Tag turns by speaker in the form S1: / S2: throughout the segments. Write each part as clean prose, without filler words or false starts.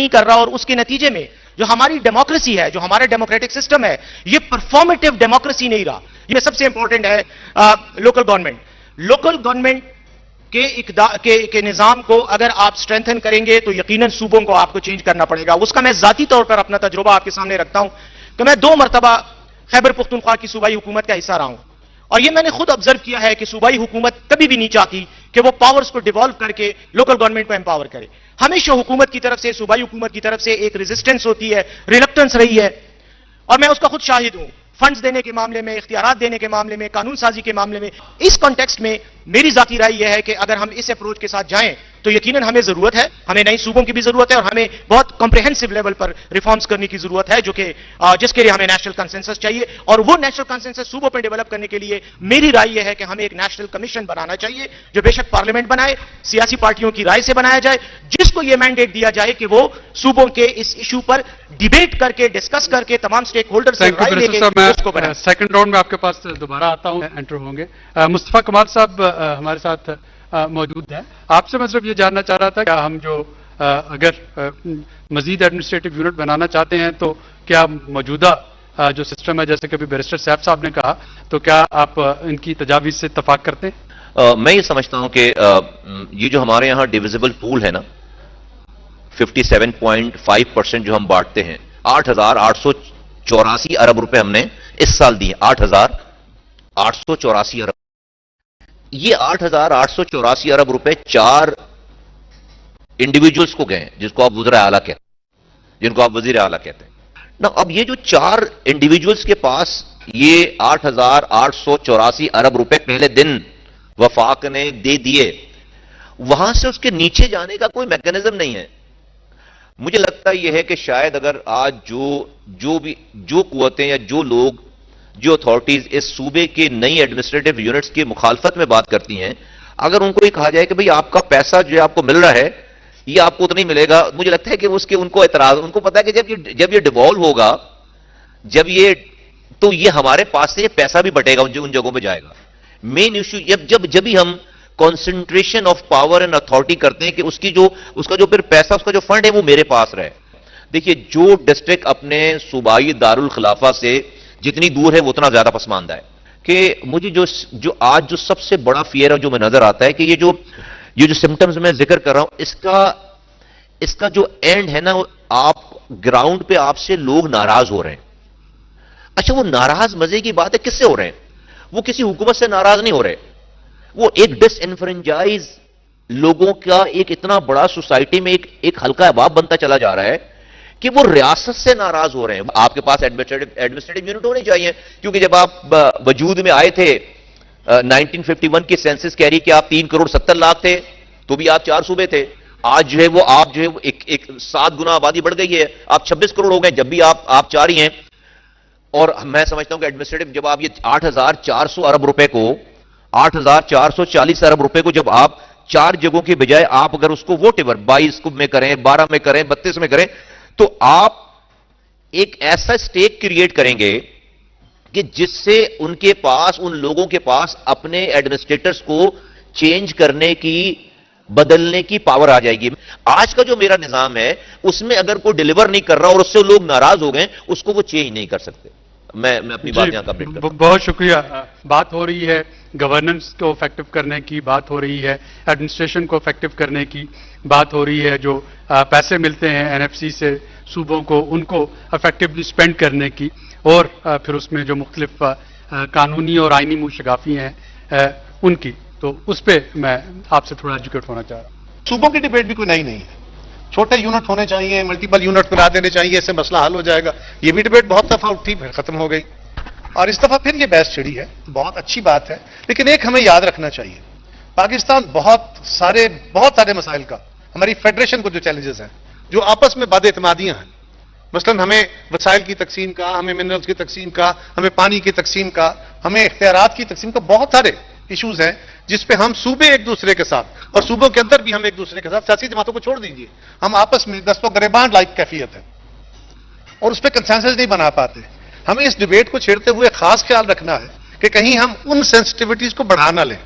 S1: نہیں کر رہا, اور اس کے نتیجے میں جو ہماری ڈیموکریسی ہے, جو ہمارا ڈیموکریٹک سسٹم ہے, یہ پرفارمیٹیو ڈیموکریسی نہیں رہا. یہ سب سے امپورٹنٹ ہے. لوکل گورنمنٹ کے نظام کو اگر آپ اسٹرینتھن کریں گے تو یقیناً صوبوں کو آپ کو چینج کرنا پڑے گا. اس کا میں ذاتی طور پر اپنا تجربہ آپ کے سامنے رکھتا ہوں کہ میں 2 مرتبہ خیبر پختونخوا کی صوبائی حکومت کا حصہ رہا ہوں, اور یہ میں نے خود آبزرو کیا ہے کہ صوبائی حکومت کبھی بھی نہیں چاہتی کہ وہ پاورز کو ڈیوالو کر کے لوکل گورنمنٹ کو امپاور کرے. ہمیشہ حکومت کی طرف سے, صوبائی حکومت کی طرف سے ایک ریزسٹنس ہوتی ہے, ریلکٹنس رہی ہے, اور میں اس کا خود شاہد ہوں. فنڈز دینے کے معاملے میں, اختیارات دینے کے معاملے میں, قانون سازی کے معاملے میں. اس کانٹیکسٹ میں میری ذاتی رائے یہ ہے کہ اگر ہم اس اپروچ کے ساتھ جائیں تو یقیناً ہمیں ضرورت ہے, ہمیں نئی صوبوں کی بھی ضرورت ہے, اور ہمیں بہت کمپریہنسو لیول پر ریفارمز کرنے کی ضرورت ہے, جو کہ جس کے لیے ہمیں نیشنل کنسنسس چاہیے. اور وہ نیشنل کنسنسس صوبوں پہ ڈیولپ کرنے کے لیے میری رائے یہ ہے کہ ہمیں ایک نیشنل کمیشن بنانا چاہیے, جو بے شک پارلیمنٹ بنائے, سیاسی پارٹیوں کی رائے سے بنایا جائے, جس کو یہ مینڈیٹ دیا جائے کہ وہ صوبوں کے اس ایشو پر ڈیبیٹ کر کے, ڈسکس کر کے, تمام اسٹیک ہولڈر سے رائے لے کے اس کو بنائے.
S2: سیکنڈ راؤنڈ میں آپ کے پاس دوبارہ آتا ہوں, انٹر ہوں گے. مصطفیٰ کمال صاحب ہمارے ساتھ موجود ہیں. آپ سے میں صرف یہ جاننا چاہ رہا تھا کہ ہم جو اگر مزید ایڈمنسٹریٹو یونٹ بنانا چاہتے ہیں تو کیا موجودہ جو سسٹم ہے, جیسے کہ ابھی بیرسٹر سیف صاحب نے کہا, تو کیا آپ ان کی تجاویز سے اتفاق کرتے ہیں؟
S3: میں یہ سمجھتا ہوں کہ یہ جو ہمارے یہاں ڈیویزبل پول ہے نا, 57.5% جو ہم بانٹتے ہیں, 8,884 ارب روپے ہم نے اس سال دیے. 8,884 ارب. یہ 8,884 ارب روپے 4 انڈیویجولز کو گئے ہیں, جس کو آپ وزیر اعلیٰ کہتے ہیں, جن کو آپ وزیر اعلیٰ کہتے ہیں نا. اب یہ جو 4 انڈیویجولز کے پاس یہ 8,884 ارب روپے پہلے دن وفاق نے دے دیے, وہاں سے اس کے نیچے جانے کا کوئی میکینزم نہیں ہے. مجھے لگتا یہ ہے کہ شاید اگر آج جو قوتیں یا جو لوگ, جو اتھارٹیز اس صوبے کے نئی ایڈمنسٹریٹو یونٹس کی مخالفت میں بات کرتی ہیں, اگر ان کو یہ کہا جائے کہ بھئی آپ کا پیسہ جو آپ کو مل رہا ہے یہ آپ کو اتنا ہی ملے گا, مجھے لگتا ہے کہ ان کو اعتراض, ان کو پتا ہے کہ جب یہ ڈیوالو ہوگا, تو یہ ہمارے پاس سے یہ پیسہ بھی بٹے گا, ان جگہوں پہ جائے گا. مین ایشو جب بھی ہم concentration of power and authority کرتے ہیں کہ اس کا جو پھر پیسہ, اس کا جو فنڈ ہے وہ میرے پاس رہے. دیکھیے, جو ڈسٹرکٹ اپنے صوبائی دارالخلافہ سے جتنی دور ہے وہ اتنا زیادہ پسماندہ ہے. کہ مجھے جو آج جو سب سے بڑا فیئر ہے جو میں نظر آتا ہے کہ یہ جو سمٹمز میں ذکر کر رہا ہوں, اس کا جو اینڈ ہے نا, آپ گراؤنڈ پہ آپ سے لوگ ناراض ہو رہے ہیں. اچھا, وہ ناراض مزے کی بات ہے, کس سے ہو رہے ہیں؟ وہ کسی حکومت سے ناراض نہیں ہو رہے, وہ ایک ڈس انفرنچائز لوگوں کا ایک اتنا بڑا سوسائٹی میں ایک ہلکا احباب بنتا چلا جا رہا ہے کہ وہ ریاست سے ناراض ہو رہے ہیں. آپ کے پاس ایڈمنسٹریٹو یونٹ ہونے چاہیے, کیونکہ جب آپ وجود میں آئے تھے 1951 کی سینسس کہہ رہی کہ آپ 3 کروڑ 70 لاکھ تھے, تو بھی آپ 4 صوبے تھے. آج جو ہے وہ آپ جو ہے ایک 7 گنا آبادی بڑھ گئی ہے, آپ 26 کروڑ ہو گئے, جب بھی آپ 4 ہی ہیں. اور میں سمجھتا ہوں کہ ایڈمنسٹریٹو, جب آپ یہ 8,400 ارب روپے کو, 8,440 ارب روپے کو جب آپ 4 جگہوں کے بجائے آپ اگر اس کو ووٹ ایور 22 میں کریں, 12 میں کریں, 32 میں کریں, تو آپ ایک ایسا سٹیک کریٹ کریں گے کہ جس سے ان لوگوں کے پاس اپنے ایڈمنسٹریٹرز کو چینج کرنے کی, بدلنے کی پاور آ جائے گی. آج کا جو میرا نظام ہے اس میں اگر کوئی ڈیلیور نہیں کر رہا اور اس سے لوگ ناراض ہو گئے, اس کو وہ چینج نہیں کر سکتے. میں اپنی بات یہاں کمپلیٹ کرتا ہوں.
S2: بہت شکریہ. بات ہو رہی ہے گورننس کو افیکٹو کرنے کی, بات ہو رہی ہے ایڈمنسٹریشن کو افیکٹو کرنے کی, بات ہو رہی ہے جو پیسے ملتے ہیں این ایف سی سے صوبوں کو, ان کو افیکٹولی اسپینڈ کرنے کی, اور پھر اس میں جو مختلف قانونی اور آئینی منشگافی ہیں ان کی. تو اس پہ میں آپ سے تھوڑا ایجوکیٹ ہونا چاہ رہا ہوں.
S4: صوبوں کی ڈیبیٹ بھی کوئی نئی نہیں ہے, چھوٹے یونٹ ہونے چاہیے, ملٹیپل یونٹ بنا دینے چاہیے, اس سے مسئلہ حل ہو جائے گا. یہ بھی ڈیبیٹ بہت دفعہ اٹھی, پھر ختم ہو گئی, اور اس دفعہ پھر یہ بحث چھڑی ہے. بہت اچھی بات ہے, لیکن ایک ہمیں یاد رکھنا چاہیے, پاکستان بہت سارے مسائل کا, ہماری فیڈریشن کو جو چیلنجز ہیں, جو آپس میں بد اعتمادیاں ہیں, مثلا ہمیں وسائل کی تقسیم کا, ہمیں منرلز کی تقسیم کا, ہمیں پانی کی تقسیم کا, ہمیں اختیارات کی تقسیم کا, بہت سارے ایشوز ہیں جس پہ ہم صوبے ایک دوسرے کے ساتھ, اور صوبوں کے اندر بھی ہم ایک دوسرے کے ساتھ, سیاسی جماعتوں کو چھوڑ دیجیے, ہم آپس میں دست و گریبان لائک کیفیت ہے, اور اس پہ کنسنسس نہیں بنا پاتے. ہمیں اس ڈیبیٹ کو چھیڑتے ہوئے خاص خیال رکھنا ہے کہ کہیں ہم ان سینسٹیوٹیز کو بڑھا نہ لیں,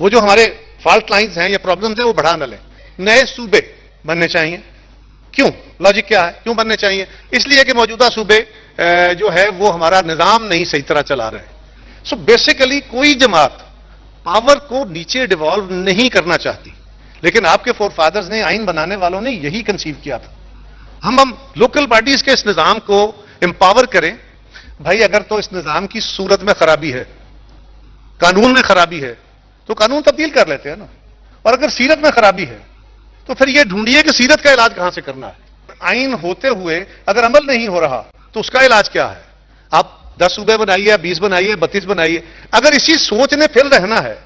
S4: وہ جو ہمارے فالٹ لائنز ہیں یا پرابلمز ہیں وہ بڑھا نہ لیں. نئے صوبے بننے چاہیے, क्यों? लॉजिक क्या है? क्यों बनने चाहिए? इसलिए कि मौजूदा सूबे जो है वो हमारा निजाम नहीं सही तरह चला रहे हैं। सो बेसिकली कोई जमात पावर को नीचे डिवॉल्व नहीं करना चाहती, लेकिन आपके फोर फादर्स ने, आइन बनाने वालों ने यही कंसीव किया था। हम लोकल बॉडीज के इस निजाम को एम्पावर करें। भाई अगर तो इस निजाम की सूरत में खराबी है, कानून में खराबी है, तो कानून तब्दील कर लेते हैं ना। और अगर सीरत में खराबी है तो फिर ये ढूंढिए कि सीरत का इलाज कहां से करना है। आइन होते हुए अगर अमल नहीं हो रहा तो उसका इलाज क्या है? आप 10 सूबे बनाइए, 20 बनाइए, 32 बनाइए, अगर इसी सोच ने फिर रहना है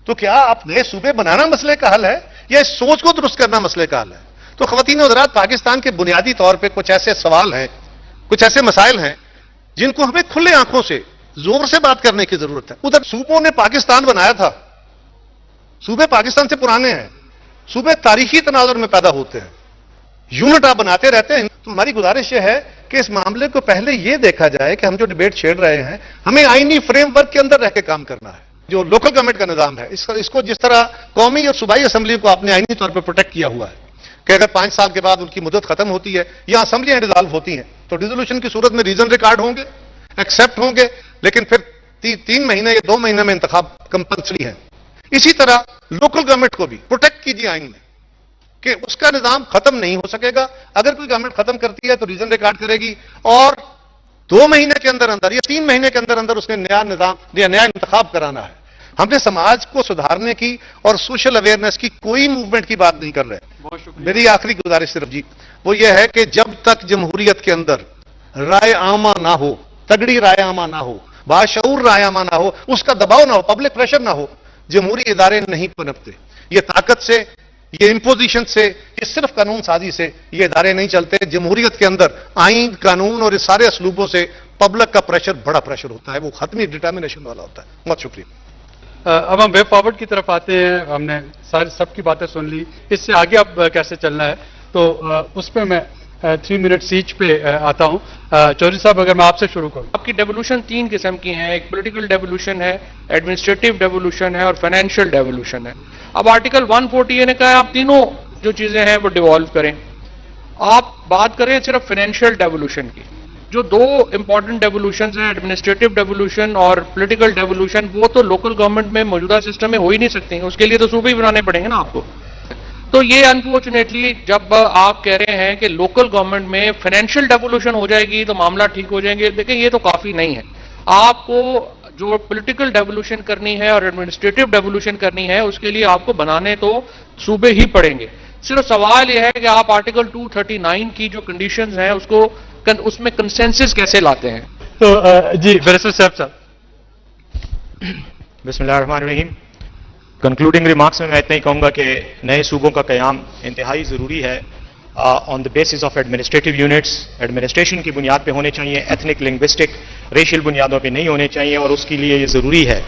S4: तो क्या आप नए सूबे बनाना मसले का हल है या इस सोच को दुरुस्त करना मसले का हल है? तो ख्वातीन और हज़रात, पाकिस्तान के बुनियादी तौर पर कुछ ऐसे सवाल हैं, कुछ ऐसे मसाइल हैं जिनको हमें खुले आंखों से जोर से बात करने की जरूरत है। उधर सूबों ने पाकिस्तान बनाया था, सूबे पाकिस्तान से पुराने हैं, सूबे तारीखी तनाजुर में पैदा होते हैं, यूनिट आप बनाते रहते हैं। तो हमारी गुजारिश यह है कि इस मामले को पहले यह देखा जाए कि हम जो डिबेट छेड़ रहे हैं, हमें आईनी फ्रेमवर्क के अंदर रह के काम करना है। जो लोकल गवर्नमेंट का निजाम है, इसको जिस तरह कौमी और सूबाई असेंबली को आपने आईनी तौर पर प्रोटेक्ट किया हुआ है कि अगर 5 साल के बाद उनकी मुद्दत खत्म होती है या असेंबलियां डिसॉल्व होती हैं तो डिसोल्यूशन की सूरत में रीजन रिकॉर्ड होंगे, एक्सेप्ट होंगे, लेकिन फिर 3 महीने या 2 महीने में इंतखाब कंपल्सरी है। इसी तरह लोकल गवर्नमेंट को भी प्रोटेक्ट कीजिए आइन में कि उसका निजाम खत्म नहीं हो सकेगा। अगर कोई गवर्नमेंट खत्म करती है तो रीजन रिकॉर्ड करेगी और 2 महीने के अंदर अंदर या 3 महीने के अंदर अंदर उसने नया निजाम या नया इंतखाब कराना है। हमने समाज को सुधारने की और सोशल अवेयरनेस की कोई मूवमेंट की बात नहीं कर रहे।
S2: बहुत शुक्रिया।
S4: मेरी आखिरी गुजारिश सिर्फ जी वो ये है कि जब तक जमहूरियत के अंदर राय आमा ना हो, तगड़ी राय आमा ना हो, बाशऊर राय आमा ना हो, उसका दबाव ना हो, पब्लिक प्रेशर ना हो, जमहूरी इदारे नहीं पनपते। ये ताकत से, ये इंपोजिशन से, ये सिर्फ कानून साजी से ये इदारे नहीं चलते। जमहूरियत के अंदर आइन, कानून और इस सारे असलूबों से पब्लिक का प्रेशर बड़ा प्रेशर होता है, वो खत्मी डिटर्मिनेशन वाला होता है। बहुत शुक्रिया।
S2: अब हम वे फॉरवर्ड की तरफ आते हैं। हमने सारी सबकी बातें सुन ली, इससे आगे अब कैसे चलना है तो उस पर मैं 3 मिनट सीच पे आता हूं। चौधरी साहब, अगर मैं आपसे शुरू करूं।
S5: आपकी डेवोल्यूशन 3 किस्म की हैं, एक पॉलिटिकल डेवोल्यूशन है, एडमिनिस्ट्रेटिव डेवोल्यूशन है और फाइनेंशियल डेवोल्यूशन है। अब आर्टिकल 140 ने कहा आप तीनों जो चीजें हैं वो डिवॉल्व करें। आप बात करें सिर्फ फाइनेंशियल डेवोल्यूशन की। जो 2 इंपॉर्टेंट डेवोल्यूशन हैं, एडमिनिस्ट्रेटिव डेवोल्यूशन और पॉलिटिकल डेवोल्यूशन, वो तो लोकल गवर्नमेंट में मौजूदा सिस्टम में हो ही नहीं सकती, उसके लिए तो सूबे ही बनाने पड़ेंगे ना आपको। तो ये अनफॉर्चुनेटली जब आप कह रहे हैं कि लोकल गवर्नमेंट में फाइनेंशियल डेवोल्यूशन हो जाएगी तो मामला ठीक हो जाएंगे, देखिए ये तो काफी नहीं है। आपको जो पॉलिटिकल डेवोल्यूशन करनी है और एडमिनिस्ट्रेटिव डेवोल्यूशन करनी है उसके लिए आपको बनाने तो सूबे ही पड़ेंगे। सिर्फ सवाल यह है कि आप आर्टिकल 239 की जो कंडीशंस हैं उसमें कंसेंसस कैसे लाते हैं।
S2: तो जी बैरिस्टर साहब।
S1: बिस्मिल्लाहिर्रहमानिर्रहीम। कंक्लूडिंग रिमार्क्स में मैं इतना ही कहूंगा कि नए सूबों का कयाम इंतहाई ज़रूरी है on the basis of administrative units. Administration की बुनियाद पे होने चाहिए, एथनिक, लिंग्विस्टिक, रेशियल बुनियादों पे नहीं होने चाहिए। और उसके लिए ये ज़रूरी है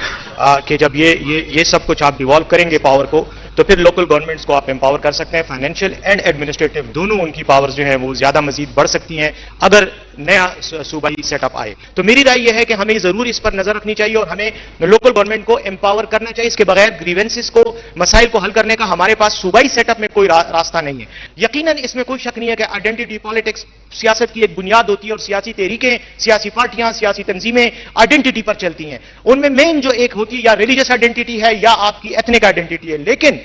S1: कि जब ये सब कुछ आप डिवॉल्व करेंगे पावर को तो फिर लोकल गवर्नमेंट्स को आप एम्पावर कर सकते हैं। फाइनेंशियल एंड एडमिनिस्ट्रेटिव दोनों उनकी पावर्स जो हैं वो ज़्यादा मजीद बढ़ सकती हैं अगर नया सूबाई सेटअप आए। तो मेरी राय यह है कि हमें ज़रूर इस पर नजर रखनी चाहिए और हमें लोकल गवर्नमेंट को एम्पावर करना चाहिए। इसके बगैर ग्रीवेंसेस को, मसाइल को हल करने का हमारे पास सूबाई सेटअप में कोई रास्ता नहीं है। यकीनन इसमें कोई शक नहीं है कि आइडेंटिटी पॉलिटिक्स सियासत की एक बुनियाद होती है और सियासी तहरीकें, सियासी पार्टियां, सियासी तंजीमें आइडेंटिटी पर चलती हैं। उनमें मेन जो एक होती है या रिलीजियस आइडेंटिटी है या आपकी एथनिक आइडेंटिटी है। लेकिन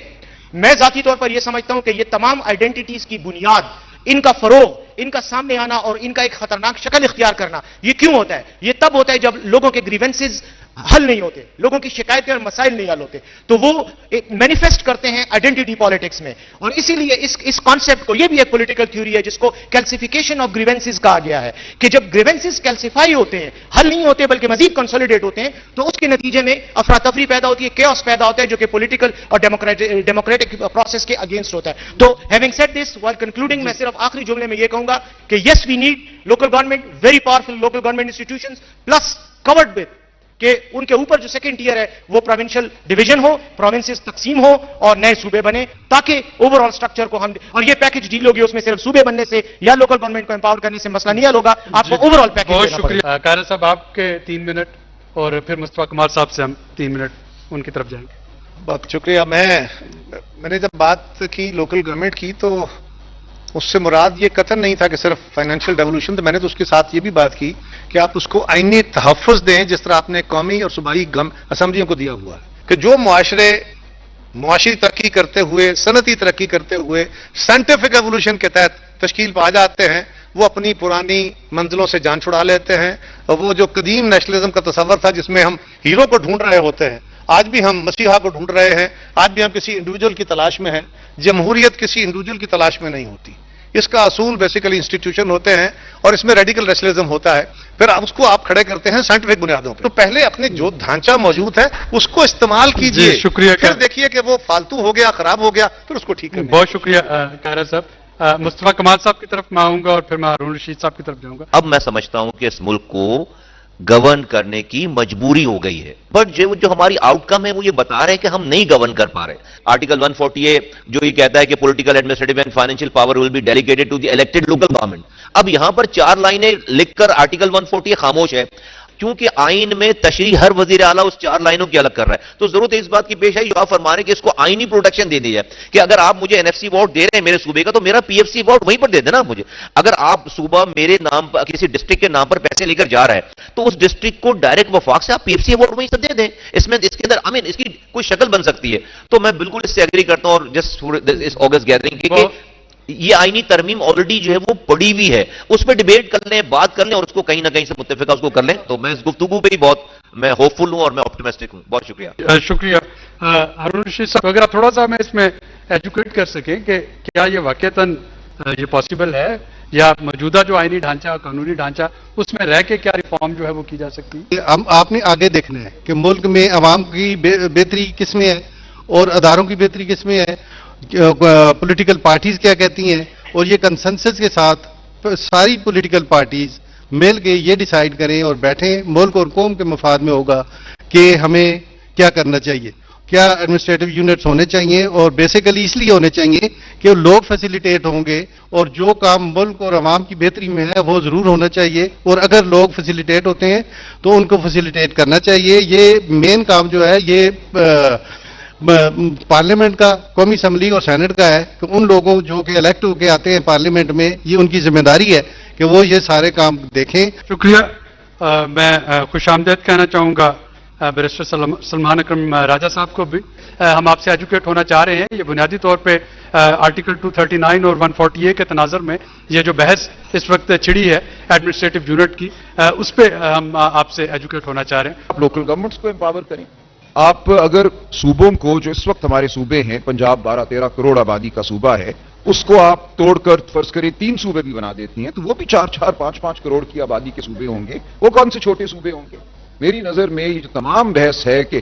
S1: मैं जाती तौर पर यह समझता हूं कि ये तमाम आइडेंटिटीज की बुनियाद, इनका फरोग, इनका सामने आना और इनका एक खतरनाक शक्ल इख्तियार करना, ये क्यों होता है? ये तब होता है जब लोगों के ग्रीवेंसेस हल नहीं होते, लोगों की शिकायतें और मसाइल नहीं हल होते, तो वो मैनिफेस्ट करते हैं आइडेंटिटी पॉलिटिक्स में। और इसीलिए इस कॉन्सेप्ट को, ये भी एक पॉलिटिकल थ्योरी है जिसको कैल्सिफिकेशन ऑफ ग्रीवेंसेस कहा गया है कि जब ग्रीवेंसेस कैल्सिफाई होते हैं, हल नहीं होते बल्कि मजीद कंसोलिडेट होते हैं, तो उसके नतीजे में अफरा तफरी पैदा होती है, केओस पैदा होता है जो कि पॉलिटिकल और डेमोक्रेटिक प्रोसेस के अगेंस्ट होता है। तो having said this, while concluding, मैं सिर्फ आखिरी जुमले में यह कहूंगा कि yes we need local government, very powerful local government institutions plus covered with कि उनके ऊपर जो सेकंड टियर है वो प्रोविंशियल डिवीजन हो, प्रोविंसेस तकसीम हो और नए सूबे बने, ताकि ओवरऑल स्ट्रक्चर को हम, और ये पैकेज डील होगी, उसमें सिर्फ सूबे बनने से या लोकल गवर्नमेंट को एम्पावर करने से मसला नहीं हल होगा, आपको ओवरऑल पैकेज।
S2: बहुत शुक्रिया कायरा साहब, आपके 3 मिनट और फिर मुस्तफा कमाल साहब से हम 3 मिनट उनकी तरफ जाएंगे।
S4: बहुत शुक्रिया। मैंने जब बात की लोकल गवर्नमेंट की तो اس سے مراد یہ قطعاً نہیں تھا کہ صرف فائنینشیل ڈیولوشن، تو میں نے تو اس کے ساتھ یہ بھی بات کی کہ آپ اس کو آئینی تحفظ دیں، جس طرح آپ نے قومی اور صوبائی اسمبلیوں کو دیا ہوا ہے، کہ جو معاشری ترقی کرتے ہوئے، صنعتی ترقی کرتے ہوئے سائنٹیفک ایوولوشن کے تحت تشکیل پا جاتے ہیں، وہ اپنی پرانی منزلوں سے جان چھڑا لیتے ہیں، اور وہ جو قدیم نیشنلزم کا تصور تھا جس میں ہم ہیرو کو ڈھونڈ رہے ہوتے ہیں، آج بھی ہم مسیحا کو ڈھونڈ رہے ہیں، آج بھی ہم کسی انڈیویجول کی تلاش میں ہیں۔ جمہوریت کسی انڈیویجول کی تلاش میں نہیں ہوتی، اس کا اصول بیسیکلی انسٹیٹیوشن ہوتے ہیں، اور اس میں ریڈیکل ریشنلزم ہوتا ہے، پھر اس کو آپ کھڑے کرتے ہیں سائنٹیفک بنیادوں پہ۔ تو پہلے اپنے جو ڈھانچہ موجود ہے اس کو استعمال کیجئے،
S2: جی، شکریہ۔
S4: پھر دیکھیے کہ وہ فالتو ہو گیا، خراب ہو گیا، پھر اس کو ٹھیک کریں۔
S2: بہت شکریہ قاہرہ صاحب۔ مصطفیٰ کمال صاحب کی طرف میں آؤں گا اور پھر میں ہارون رشید صاحب کی طرف جاؤں گا۔
S3: اب میں سمجھتا ہوں کہ اس ملک کو گورن کرنے کی مجبوری ہو گئی ہے، بٹ جو ہماری آؤٹ کم ہے وہ یہ بتا رہے ہیں کہ ہم نہیں گورن کر پا رہے۔ آرٹیکل 140A جو یہ کہتا ہے کہ political, administrative and financial power will be delegated to the elected local government. اب یہاں پر 4 لائنیں لکھ کر آرٹیکل 140A خاموش ہے، کیونکہ آئین میں تشریح ہر وزیر اعلیٰ اس 4 لائنوں کی الگ کر رہا ہے۔ تو ضرورت ہے اس بات کی پیش آئی جو آپ فرما رہے ہیں کہ اس کو آئینی پروٹیکشن دے دی جائے، کہ اگر آپ مجھے NFC وارڈ دے رہے ہیں میرے صوبے کا، تو میرا PFC وارڈ وہیں پر دے دینا مجھے۔ اگر آپ صوبہ میرے نام پر کسی ڈسٹرکٹ کے نام پر پیسے لے کر جا رہا ہے تو اس ڈسٹرکٹ کو ڈائریکٹ وفاق سے آپ PFC وارڈ وہیں سے دے دیں۔ اس میں اس کے اندر اس کی کوئی شکل بن سکتی ہے۔ تو میں بالکل اس سے ایگری کرتا ہوں، اور جسٹ اس آگسٹ گیدرنگ کے یہ آئینی ترمیم آلریڈی جو ہے وہ پڑی ہوئی ہے، اس پہ ڈیبیٹ کر لیں، بات کر لیں، اور اس کو کہیں نہ کہیں سے متفقہ اس کو کر لیں۔ تو میں اس گفتگو پہ ہی بہت میں ہوپ فل ہوں اور میں آپٹیمسٹک ہوں۔ بہت شکریہ۔
S2: شکریہ ہارون رشید صاحب۔ اگر آپ تھوڑا سا ہمیں اس میں ایجوکیٹ کر سکیں کہ کیا یہ واقعتاً یہ پاسبل ہے، یا موجودہ جو آئینی ڈھانچہ، قانونی ڈھانچہ، اس میں رہ کے کیا ریفارم جو ہے وہ کی جا سکتی ہے؟
S4: آپ نے آگے دیکھنا ہے کہ ملک میں عوام کی بہتری کس میں ہے اور اداروں کی بہتری کس میں ہے، پولیٹیکل پارٹیز کیا کہتی ہیں، اور یہ کنسنسس کے ساتھ ساری پولیٹیکل پارٹیز مل کے یہ ڈیسائیڈ کریں اور بیٹھیں، ملک اور قوم کے مفاد میں ہوگا کہ ہمیں کیا کرنا چاہیے، کیا ایڈمنسٹریٹو یونٹس ہونے چاہیے، اور بیسیکلی اس لیے ہونے چاہیے کہ لوگ فیسیلیٹیٹ ہوں گے، اور جو کام ملک اور عوام کی بہتری میں ہے وہ ضرور ہونا چاہیے، اور اگر لوگ فیسیلیٹیٹ ہوتے ہیں تو ان کو فیسیلیٹیٹ کرنا چاہیے۔ یہ مین کام جو ہے یہ پارلیمنٹ کا، قومی اسمبلی اور سینٹ کا ہے، کہ ان لوگوں جو کہ الیکٹ ہو کے آتے ہیں پارلیمنٹ میں، یہ ان کی ذمہ داری ہے کہ وہ یہ سارے کام دیکھیں۔
S2: شکریہ۔ میں خوش آمدید کہنا چاہوں گا بیرسٹر سلمان اکرم راجہ صاحب کو بھی۔ ہم آپ سے ایجوکیٹ ہونا چاہ رہے ہیں۔ یہ بنیادی طور پہ آرٹیکل 239 اور 140A کے تناظر میں یہ جو بحث اس وقت چھڑی ہے ایڈمنسٹریٹو یونٹ کی، اس پہ ہم آپ سے ایجوکیٹ ہونا چاہ رہے ہیں۔
S6: آپ لوکل گورنمنٹس کو امپاور کریں۔ آپ اگر صوبوں کو، جو اس وقت ہمارے صوبے ہیں، پنجاب 12-13 کروڑ آبادی کا صوبہ ہے، اس کو آپ توڑ کر فرض کریں 3 صوبے بھی بنا دیتی ہیں، تو وہ بھی 4-4, 5-5 کروڑ کی آبادی کے صوبے ہوں گے۔ وہ کون سے چھوٹے صوبے ہوں گے؟ میری نظر میں یہ جو تمام بحث ہے کہ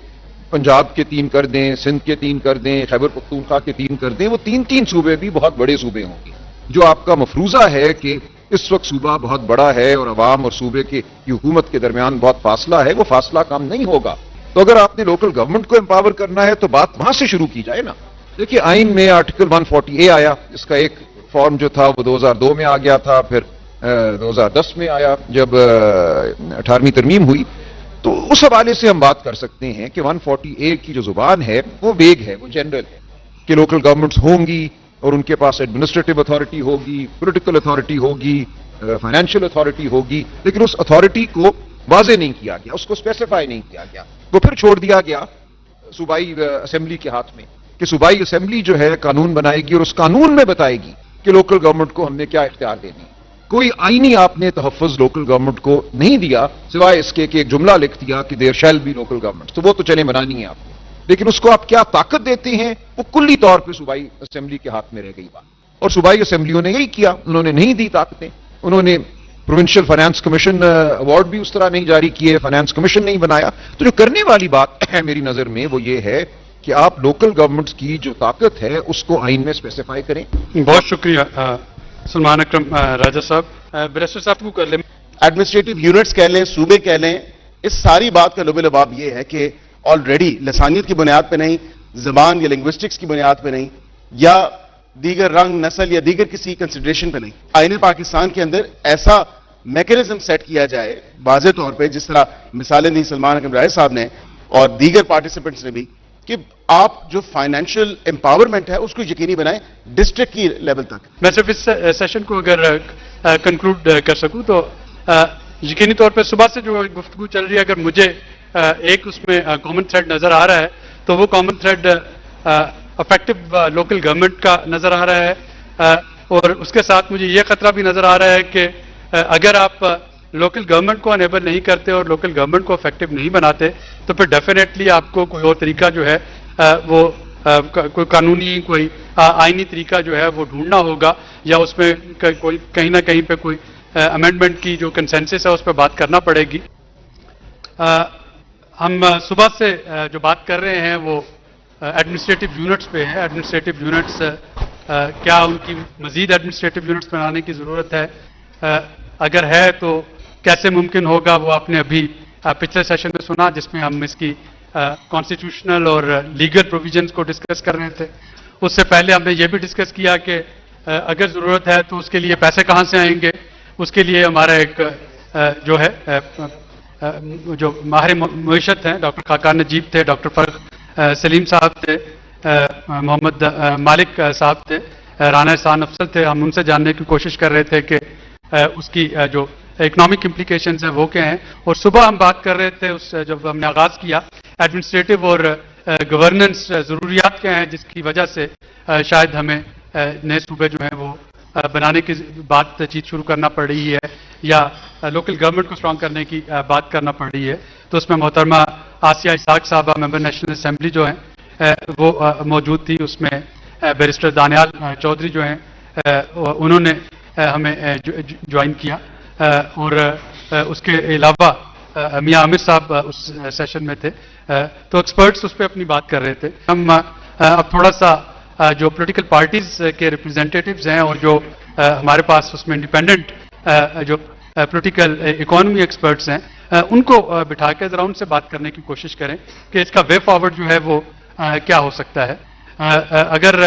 S6: پنجاب کے 3 کر دیں، سندھ کے 3 کر دیں، خیبر پختونخوا کے 3 کر دیں، وہ 3 صوبے بھی بہت بڑے صوبے ہوں گے۔ جو آپ کا مفروضہ ہے کہ اس وقت صوبہ بہت بڑا ہے اور عوام اور صوبے کی حکومت کے درمیان بہت فاصلہ ہے، وہ فاصلہ کم نہیں ہوگا۔ تو اگر آپ نے لوکل گورنمنٹ کو امپاور کرنا ہے تو بات وہاں سے شروع کی جائے نا۔ دیکھیے آئین میں آرٹیکل 140A آیا، اس کا ایک فارم جو تھا وہ 2002 میں آ گیا تھا، پھر 2010 میں آیا جب 18ویں ترمیم ہوئی۔ تو اس حوالے سے ہم بات کر سکتے ہیں کہ 140A کی جو زبان ہے وہ ویگ ہے، وہ جنرل ہے، کہ لوکل گورنمنٹس ہوں گی اور ان کے پاس ایڈمنسٹریٹو اتھارٹی ہوگی، پولیٹیکل اتھارٹی ہوگی، فائنینشیل اتھارٹی ہوگی، لیکن اس اتھارٹی کو واضح نہیں کیا گیا، اس کو اسپیسیفائی نہیں کیا گیا۔ وہ پھر چھوڑ دیا گیا صوبائی اسمبلی کے ہاتھ میں، کہ صوبائی اسمبلی جو ہے قانون بنائے گی اور اس قانون میں بتائے گی کہ لوکل گورنمنٹ کو ہم نے کیا اختیار دینے۔ کوئی آئینی آپ نے تحفظ لوکل گورنمنٹ کو نہیں دیا، سوائے اس کے کہ ایک جملہ لکھ دیا کہ there shall be local government, تو وہ تو چلے بنانی ہے آپ نے، لیکن اس کو آپ کیا طاقت دیتے ہیں وہ کلی طور پہ صوبائی اسمبلی کے ہاتھ میں رہ گئی بات۔ اور صوبائی اسمبلیوں نے یہی کیا، انہوں نے نہیں دی طاقتیں، انہوں نے پروونشل فائنانس کمیشن ایوارڈ بھی اس طرح نہیں جاری کیے، فائنانس کمیشن نہیں بنایا۔ تو جو کرنے والی بات ہے میری نظر میں وہ یہ ہے کہ آپ لوکل گورنمنٹس کی جو طاقت ہے اس کو آئین میں اسپیسیفائی کریں۔
S2: بہت شکریہ سلمان اکرم راجہ صاحب۔ بیرسٹر صاحب کو کر لیں۔
S7: ایڈمنسٹریٹو یونٹس کہہ لیں، صوبے کہہ لیں، اس ساری بات کا لب لباب یہ ہے کہ آلریڈی لسانیت کی بنیاد پہ نہیں، زبان یا لنگوسٹکس کی بنیاد پہ نہیں، یا دیگر رنگ، نسل یا دیگر کسی کنسیڈریشن پہ نہیں، آئین پاکستان کے اندر ایسا میکینزم سیٹ کیا جائے واضح طور پہ، جس طرح مثالیں دی سلمان اکرم راجہ صاحب نے اور دیگر پارٹیسپنٹس نے بھی، کہ آپ جو فائنینشیل امپاورمنٹ ہے اس کو یقینی بنائیں ڈسٹرکٹ کی لیول تک.
S2: میں صرف اس سیشن کو اگر کنکلوڈ کر سکوں تو یقینی طور پہ صبح سے جو گفتگو چل رہی ہے، اگر مجھے ایک اس میں کامن تھریڈ نظر آ رہا ہے تو وہ common thread effective local government کا نظر آ رہا ہے، اور اس کے ساتھ مجھے یہ خطرہ بھی نظر آ رہا ہے کہ اگر آپ لوکل گورنمنٹ کو انیبل نہیں کرتے اور لوکل گورنمنٹ کو افیکٹو نہیں بناتے تو پھر ڈیفینیٹلی آپ کو کوئی اور طریقہ جو ہے وہ کوئی قانونی کوئی آئینی طریقہ جو ہے وہ ڈھونڈنا ہوگا، یا اس میں کوئی کہیں نہ کہیں پہ کوئی امینڈمنٹ کی جو کنسنسس ہے اس پہ بات کرنا پڑے گی. ہم صبح سے جو بات کر رہے ہیں وہ ایڈمنسٹریٹو یونٹس پہ ہے. ایڈمنسٹریٹو یونٹس کیا ان کی مزید ایڈمنسٹریٹو یونٹس بنانے کی ضرورت ہے؟ اگر ہے تو کیسے ممکن ہوگا؟ وہ آپ نے ابھی پچھلے سیشن میں سنا جس میں ہم اس کی کانسٹیٹیوشنل اور لیگل پروویژنس کو ڈسکس کر رہے تھے. اس سے پہلے ہم نے یہ بھی ڈسکس کیا کہ اگر ضرورت ہے تو اس کے لیے پیسے کہاں سے آئیں گے. اس کے لیے ہمارا ایک جو ہے جو ماہر معیشت ہیں ڈاکٹر خاقان نجیب تھے، ڈاکٹر فرق سلیم صاحب تھے، محمد مالک صاحب تھے، رانا احسان افضل تھے. ہم ان سے جاننے کی کوشش کر رہے تھے کہ اس کی جو اکنامک امپلیکیشنز ہیں وہ کیا ہیں. اور صبح ہم بات کر رہے تھے جب ہم نے آغاز کیا ایڈمنسٹریٹو اور گورننس ضروریات کیا ہیں جس کی وجہ سے شاید ہمیں نئے صوبے جو ہیں وہ بنانے کی بات چیت شروع کرنا پڑ رہی ہے یا لوکل گورنمنٹ کو اسٹرانگ کرنے کی بات کرنا پڑ رہی ہے. تو اس میں محترمہ آسیہ اسحاق صاحبہ ممبر نیشنل اسمبلی جو ہیں وہ موجود تھی. اس میں بیرسٹر دانیال چودھری جو ہیں انہوں نے ہمیں جوائن کیا، اور اس کے علاوہ میاں عامر صاحب اس سیشن میں تھے. تو ایکسپرٹس اس پہ اپنی بات کر رہے تھے. ہم اب تھوڑا سا جو پولیٹیکل پارٹیز کے ریپرزینٹیٹیوز ہیں اور جو ہمارے پاس اس میں انڈیپینڈنٹ جو پولیٹیکل اکانومی ایکسپرٹس ہیں ان کو بٹھا کے ذرا ان سے بات کرنے کی کوشش کریں کہ اس کا وے فارورڈ جو ہے وہ کیا ہو سکتا ہے. اگر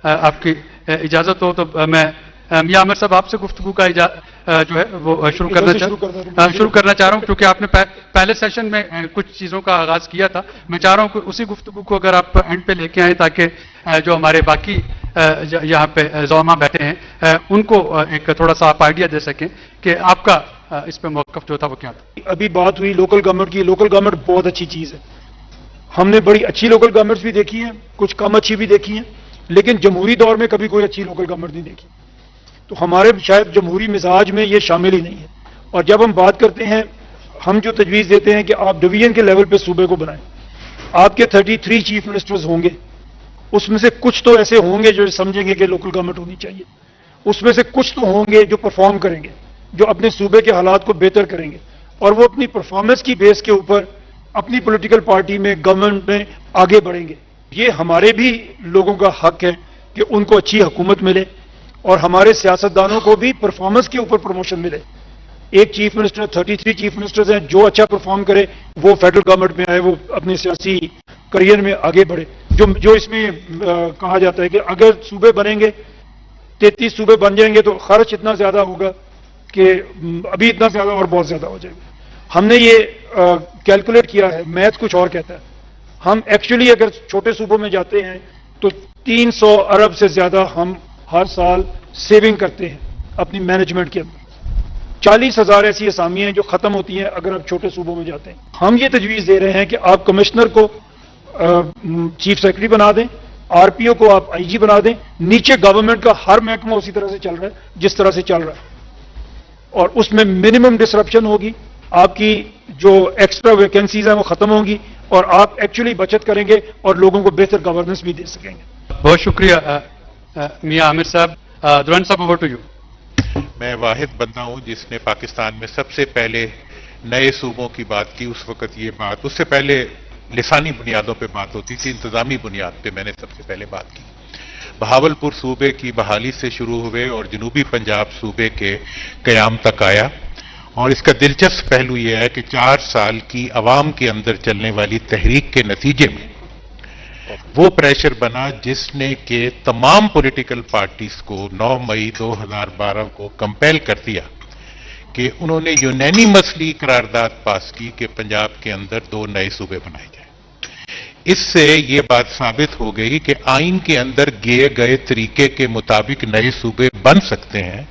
S2: آپ کی اجازت ہو تو میں میاں عامر صاحب آپ سے گفتگو کا جو ہے وہ شروع کرنا چاہ رہا ہوں، کیونکہ آپ نے پہلے سیشن میں کچھ چیزوں کا آغاز کیا تھا. میں چاہ رہا ہوں کہ اسی گفتگو کو اگر آپ اینڈ پہ لے کے آئیں تاکہ جو ہمارے باقی یہاں پہ زعما بیٹھے ہیں ان کو ایک تھوڑا سا آپ آئیڈیا دے سکیں کہ آپ کا اس پہ موقف جو تھا وہ کیا تھا.
S8: ابھی بات ہوئی لوکل گورنمنٹ کی. لوکل گورنمنٹ بہت اچھی چیز ہے. ہم نے بڑی اچھی لوکل گورنمنٹس بھی دیکھی ہیں، کچھ کم اچھی بھی دیکھی ہیں، لیکن جمہوری دور میں کبھی کوئی اچھی لوکل گورنمنٹ نہیں دیکھی. تو ہمارے شاید جمہوری مزاج میں یہ شامل ہی نہیں ہے. اور جب ہم بات کرتے ہیں، ہم جو تجویز دیتے ہیں کہ آپ ڈویژن کے لیول پہ صوبے کو بنائیں. آپ کے 33 چیف منسٹرز ہوں گے، اس میں سے کچھ تو ایسے ہوں گے جو سمجھیں گے کہ لوکل گورنمنٹ ہونی چاہیے، اس میں سے کچھ تو ہوں گے جو پرفارم کریں گے، جو اپنے صوبے کے حالات کو بہتر کریں گے، اور وہ اپنی پرفارمنس کی بیس کے اوپر اپنی پولیٹیکل پارٹی میں گورنمنٹ میں آگے بڑھیں گے. یہ ہمارے بھی لوگوں کا حق ہے کہ ان کو اچھی حکومت ملے اور ہمارے سیاستدانوں کو بھی پرفارمنس کے اوپر پروموشن ملے. ایک چیف منسٹر 33 چیف منسٹرز ہیں، جو اچھا پرفارم کرے وہ فیڈرل گورنمنٹ میں آئے، وہ اپنے سیاسی کریئر میں آگے بڑھے. جو اس میں کہا جاتا ہے کہ اگر صوبے بنیں گے 33 صوبے بن جائیں گے تو خرچ اتنا زیادہ ہوگا کہ ابھی اتنا زیادہ اور بہت زیادہ ہو جائے گا. ہم نے یہ کیلکولیٹ کیا ہے، میتھ کچھ اور کہتا ہے. ہم ایکچولی اگر چھوٹے صوبوں میں جاتے ہیں تو 300 ارب سے زیادہ ہم ہر سال سیونگ کرتے ہیں اپنی مینجمنٹ کے اندر. 40,000 ایسی اسامیاں ہیں جو ختم ہوتی ہیں اگر آپ چھوٹے صوبوں میں جاتے ہیں. ہم یہ تجویز دے رہے ہیں کہ آپ کمشنر کو چیف سیکرٹری بنا دیں، آر پی او کو آپ آئی جی بنا دیں. نیچے گورنمنٹ کا ہر محکمہ اسی طرح سے چل رہا ہے جس طرح سے چل رہا ہے، اور اس میں منیمم ڈسرپشن ہوگی. آپ کی جو ایکسٹرا ویکینسیز ہیں وہ ختم ہوں گی اور آپ ایکچولی بچت کریں گے اور لوگوں کو بہتر گورننس بھی دے سکیں گے.
S2: بہت شکریہ میاں عامر صاحب. دوران صاحب اوور ٹو یو.
S9: میں واحد بندہ ہوں جس نے پاکستان میں سب سے پہلے نئے صوبوں کی بات کی. اس وقت یہ بات، اس سے پہلے لسانی بنیادوں پہ بات ہوتی تھی، انتظامی بنیاد پہ میں نے سب سے پہلے بات کی. بہاولپور صوبے کی بحالی سے شروع ہوئے اور جنوبی پنجاب صوبے کے قیام تک آیا. اور اس کا دلچسپ پہلو یہ ہے کہ 4 سال کی عوام کے اندر چلنے والی تحریک کے نتیجے میں وہ پریشر بنا جس نے کہ تمام پولیٹیکل پارٹیز کو 9 مئی 2012 کو کمپیل کر دیا کہ انہوں نے یونینیمسلی قرارداد پاس کی کہ پنجاب کے اندر 2 نئے صوبے بنائے جائیں. इससे ये बात साबित हो गई कि आइन के अंदर दिए गए तरीके के मुताबिक नए सूबे बन सकते हैं